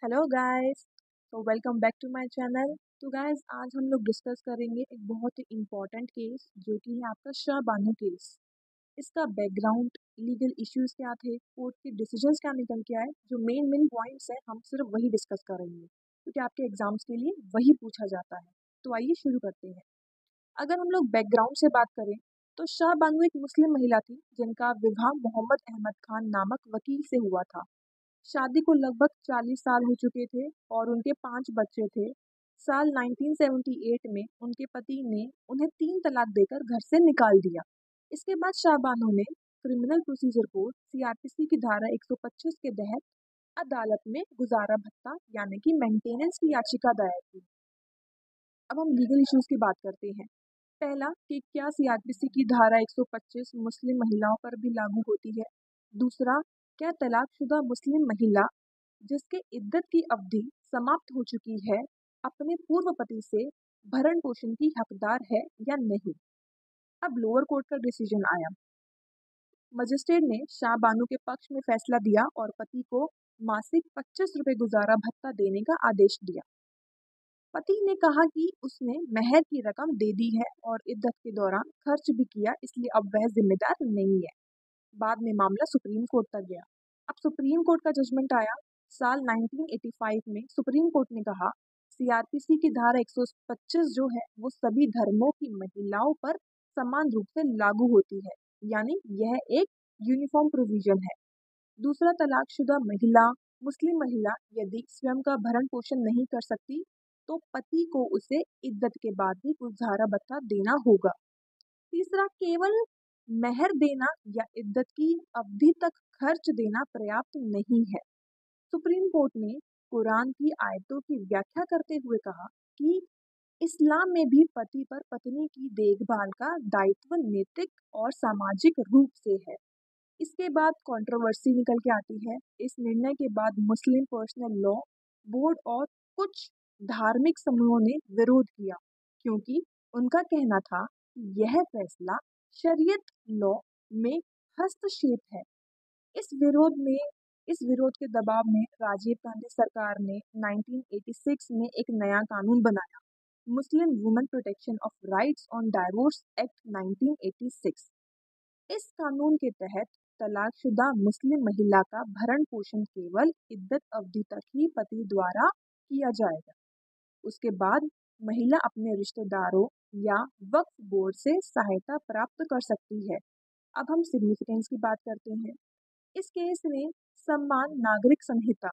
Hello guys. Welcome back to my channel. तो guys आज हम लोग डिस्कस करेंगे एक बहुत ही इम्पोर्टेंट केस जो कि है आपका शाह बानो केस। इसका बैकग्राउंड, लीगल इश्यूज क्या थे, कोर्ट के डिसीजंस क्या निकल के आए, जो मेन मेन पॉइंट्स है हम सिर्फ वही डिस्कस करेंगे क्योंकि आपके एग्जाम्स के लिए वही पूछा जाता है। तो आइए शुरू करते हैं। अगर हम लोग बैकग्राउंड से बात करें तो शाह बानो एक मुस्लिम महिला थी जिनका विवाह मोहम्मद अहमद खान नामक वकील से हुआ था। शादी को लगभग 40 साल हो चुके थे और उनके 5 बच्चे थे। साल 1978 में उनके पति ने उन्हें 3 तलाक देकर घर से निकाल दिया। इसके बाद शाहबानो ने क्रिमिनल प्रोसीजर कोड सीआरपीसी की धारा 125 के तहत अदालत में गुजारा भत्ता यानी कि मेंटेनेंस की याचिका दायर की। अब हम लीगल इश्यूज की बात करते हैं। पहला कि क्या सीआरपीसी की धारा 125 मुस्लिम महिलाओं पर भी लागू होती है। दूसरा, क्या तलाकशुदा मुस्लिम महिला जिसके इद्दत की अवधि समाप्त हो चुकी है अपने पूर्व पति से भरण पोषण की हकदार है या नहीं। अब लोअर कोर्ट का डिसीजन आया। मजिस्ट्रेट ने शाह बानो के पक्ष में फैसला दिया और पति को मासिक 25 रुपए गुजारा भत्ता देने का आदेश दिया। पति ने कहा कि उसने मेहर की रकम दे दी है और इद्दत के दौरान खर्च भी किया, इसलिए अब वह जिम्मेदार नहीं है। बाद में मामला सुप्रीम कोर्ट तक गया। अब सुप्रीम कोर्ट का जजमेंट आया। साल 1985 में सुप्रीम कोर्ट ने कहा सीआरपीसी की धारा 125 जो है वो सभी धर्मों की महिलाओं पर समान रूप से लागू होती है, यानी यह एक यूनिफॉर्म प्रोविजन है। दूसरा, तलाकशुदा महिला मुस्लिम महिला यदि स्वयं का भरण पोषण नहीं कर सकती तो पति को उसे इद्दत के बाद भी गुजारा भत्ता देना होगा। तीसरा, केवल मेहर देना या इद्दत की अवधि तक खर्च देना पर्याप्त नहीं है। सुप्रीम कोर्ट ने कुरान की आयतों की व्याख्या करते हुए कहा कि इस्लाम में भी पति पर पत्नी की देखभाल का दायित्व नैतिक और सामाजिक रूप से है। इसके बाद कंट्रोवर्सी निकल के आती है। इस निर्णय के बाद मुस्लिम पर्सनल लॉ बोर्ड और कुछ धार्मिक समूहों ने विरोध किया क्योंकि उनका कहना था कि यह फैसला शरीयत लॉ में हस्तक्षेप है। इस विरोध में इस विरोध के दबाव में राजीव गांधी सरकार ने 1986 में एक नया कानून बनाया, Muslim women protection of rights on divorce act 1986। इस कानून के तहत तलाकशुदा मुस्लिम महिला का भरण पोषण केवल इद्दत अवधि तक ही पति द्वारा किया जाएगा। उसके बाद महिला अपने रिश्तेदारों या वक्फ बोर्ड से सहायता प्राप्त कर सकती है। अब हम सिग्निफिकेंस की बात करते हैं। इस केस ने समान नागरिक संहिता